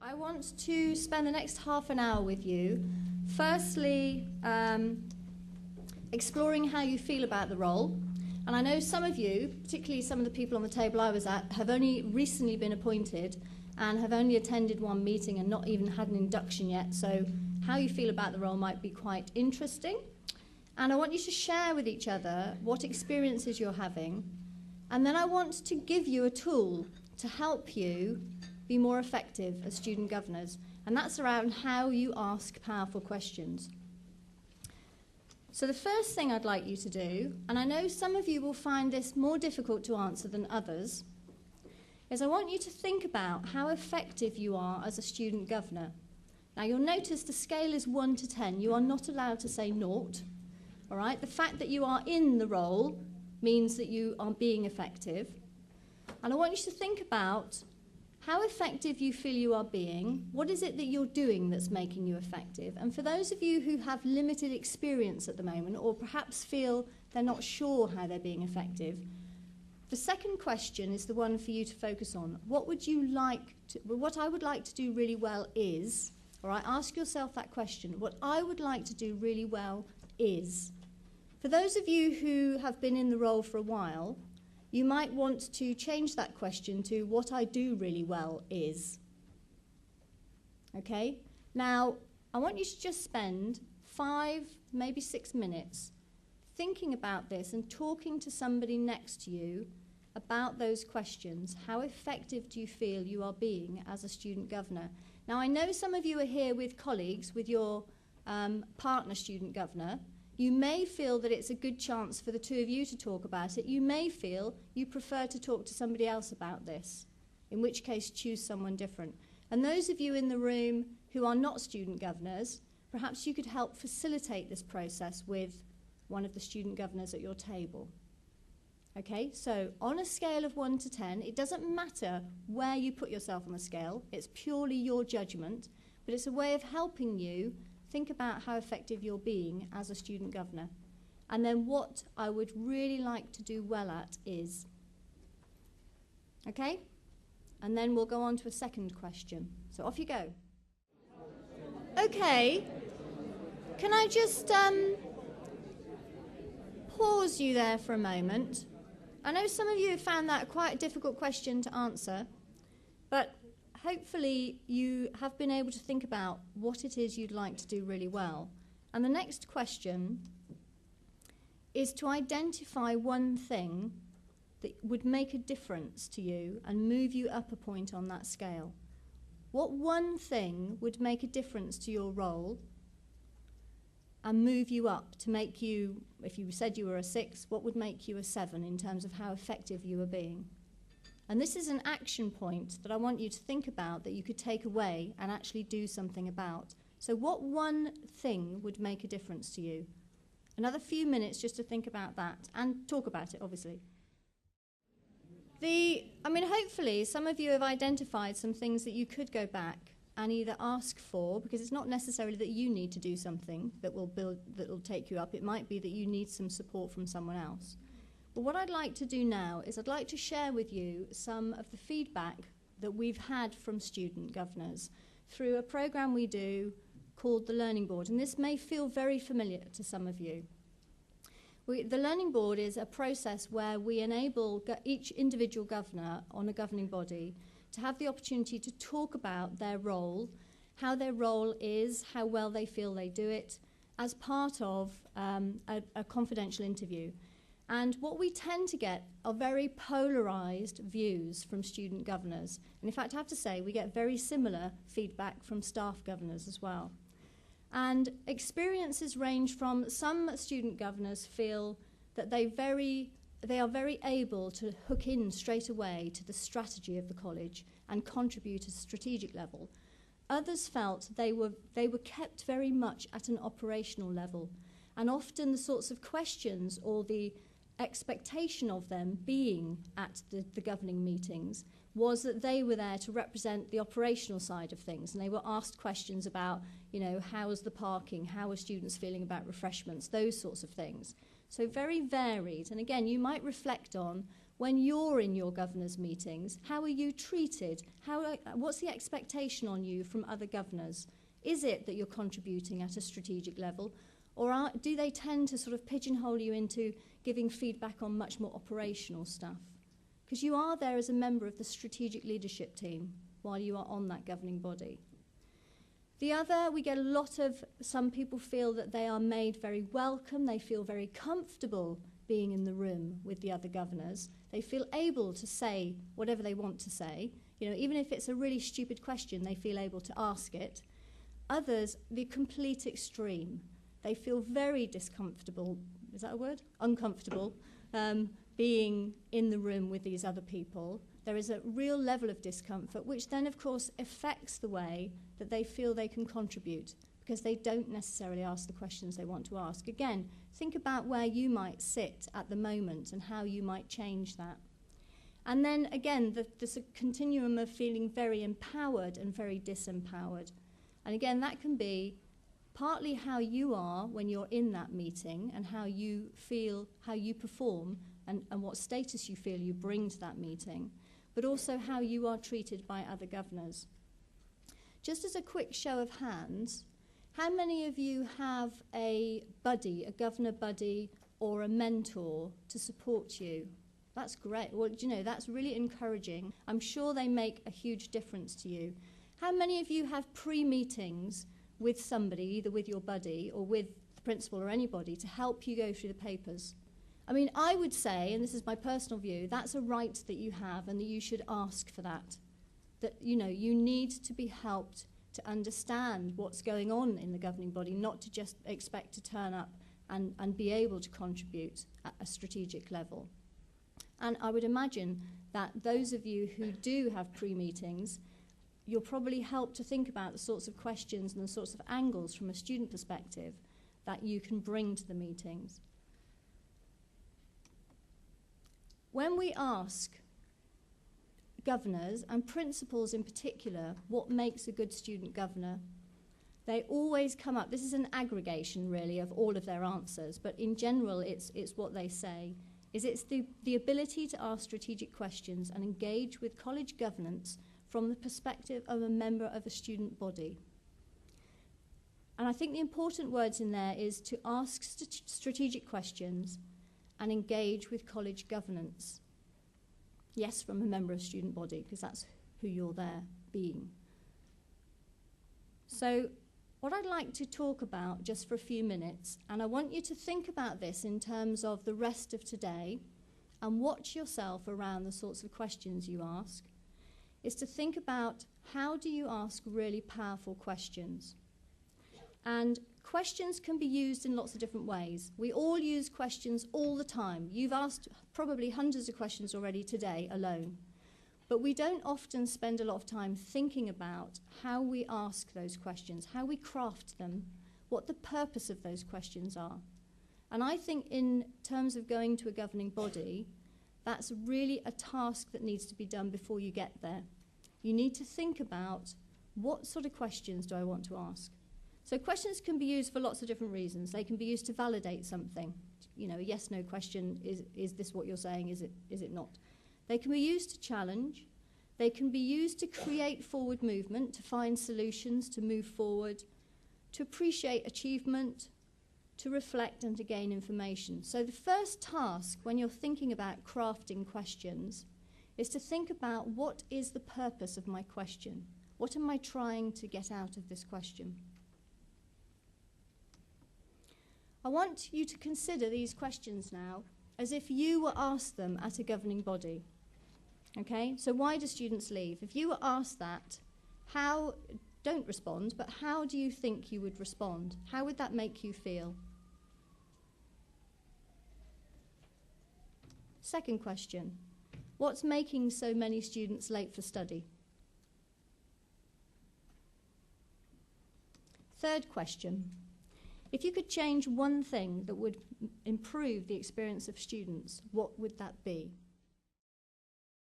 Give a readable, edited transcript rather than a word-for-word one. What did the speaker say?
I want to spend the next half an hour with you, firstly exploring how you feel about the role. And I know some of you, particularly some of the people on the table I was at, have only recently been appointed and have only attended one meeting and not even had an induction yet, so how you feel about the role might be quite interesting. And I want you to share with each other what experiences you're having, and then I want to give you a tool to help you be more effective as student governors, and that's around how you ask powerful questions. So the first thing I'd like you to do, and I know some of you will find this more difficult to answer than others, is I want you to think about how effective you are as a student governor. Now you'll notice the scale is 1 to 10. You are not allowed to say 0. All right? The fact that you are in the role means that you are being effective. And I want you to think about how effective you feel you are being. What is it that you're doing that's making you effective? And for those of you who have limited experience at the moment, or perhaps feel they're not sure how they're being effective, the second question is the one for you to focus on. What I would like to do really well is, all right, ask yourself that question. What I would like to do really well is. For those of you who have been in the role for a while, you might want to change that question to what I do really well is. Okay? Now, I want you to just spend 5, maybe 6 minutes thinking about this and talking to somebody next to you about those questions. How effective do you feel you are being as a student governor? Now, I know some of you are here with colleagues, with your partner student governor. You may feel that it's a good chance for the two of you to talk about it. You may feel you prefer to talk to somebody else about this, in which case choose someone different. And those of you in the room who are not student governors, perhaps you could help facilitate this process with one of the student governors at your table. Okay, so on a scale of 1 to 10, it doesn't matter where you put yourself on the scale. It's purely your judgment, but it's a way of helping you think about how effective you're being as a student governor. And then what I would really like to do well at is. Okay? And then we'll go on to a second question. So off you go. Okay. Can I just pause you there for a moment? I know some of you have found that quite a difficult question to answer, but hopefully you have been able to think about what it is you'd like to do really well. And the next question is to identify one thing that would make a difference to you and move you up a point on that scale. What one thing would make a difference to your role and move you up to make you, if you said you were a 6, what would make you a 7 in terms of how effective you were being? And this is an action point that I want you to think about that you could take away and actually do something about. So what one thing would make a difference to you? Another few minutes just to think about that and talk about it, obviously. Hopefully some of you have identified some things that you could go back and either ask for, because it's not necessarily that you need to do something that will take you up. It might be that you need some support from someone else. But what I'd like to do now is I'd like to share with you some of the feedback that we've had from student governors through a program we do called the Learning Board. And this may feel very familiar to some of you. The Learning Board is a process where we enable each individual governor on a governing body to have the opportunity to talk about their role, how their role is, how well they feel they do it, as part of a confidential interview. And what we tend to get are very polarised views from student governors. And in fact, I have to say, we get very similar feedback from staff governors as well. And experiences range from some student governors feel that they are very able to hook in straight away to the strategy of the college and contribute at a strategic level. Others felt they were kept very much at an operational level, and often the sorts of questions or the expectation of them being at the governing meetings was that they were there to represent the operational side of things, and they were asked questions about, how is the parking, how are students feeling about refreshments, those sorts of things. So very varied. And again, you might reflect on when you're in your governors' meetings, how are you treated? What's the expectation on you from other governors? Is it that you're contributing at a strategic level, or do they tend to sort of pigeonhole you into giving feedback on much more operational stuff? Because you are there as a member of the strategic leadership team while you are on that governing body. The other, we get a lot of, some people feel that they are made very welcome, they feel very comfortable being in the room with the other governors. They feel able to say whatever they want to say. You know, even if it's a really stupid question, they feel able to ask it. Others, the complete extreme. They feel very discomfortable, is that a word? Uncomfortable, being in the room with these other people. There is a real level of discomfort, which then, of course, affects the way that they feel they can contribute, because they don't necessarily ask the questions they want to ask. Again, think about where you might sit at the moment and how you might change that. And then, again, there's a continuum of feeling very empowered and very disempowered. And again, that can be partly how you are when you're in that meeting and how you feel, how you perform, and what status you feel you bring to that meeting, but also how you are treated by other governors. Just as a quick show of hands, how many of you have a buddy, a governor buddy, or a mentor to support you? That's great. Well, you know, that's really encouraging. I'm sure they make a huge difference to you. How many of you have pre-meetings with somebody, either with your buddy or with the principal or anybody, to help you go through the papers? I mean, I would say, and this is my personal view, that's a right that you have and that you should ask for that. That, you know, you need to be helped to understand what's going on in the governing body, not to just expect to turn up and be able to contribute at a strategic level. And I would imagine that those of you who do have pre-meetings, you'll probably help to think about the sorts of questions and the sorts of angles from a student perspective that you can bring to the meetings. When we ask governors, and principals in particular, what makes a good student governor, they always come up, this is an aggregation really of all of their answers, but in general it's what they say, is it's the ability to ask strategic questions and engage with college governance from the perspective of a member of a student body. And I think the important words in there is to ask strategic questions and engage with college governance. Yes, from a member of a student body, because that's who you're there being. So what I'd like to talk about just for a few minutes, and I want you to think about this in terms of the rest of today and watch yourself around the sorts of questions you ask, is to think about how do you ask really powerful questions. And questions can be used in lots of different ways. We all use questions all the time. You've asked probably hundreds of questions already today alone. But we don't often spend a lot of time thinking about how we ask those questions, how we craft them, what the purpose of those questions are. And I think in terms of going to a governing body, that's really a task that needs to be done before you get there. You need to think about what sort of questions do I want to ask. So questions can be used for lots of different reasons. They can be used to validate something. You know, a yes-no question, is this what you're saying, is it not? They can be used to challenge. They can be used to create forward movement, to find solutions, to move forward, to appreciate achievement, to reflect and to gain information. So the first task when you're thinking about crafting questions is to think about what is the purpose of my question? What am I trying to get out of this question? I want you to consider these questions now as if you were asked them at a governing body. Okay, so why do students leave? If you were asked that, don't respond, but how do you think you would respond? How would that make you feel? Second question, what's making so many students late for study? Third question, if you could change one thing that would improve the experience of students, what would that be?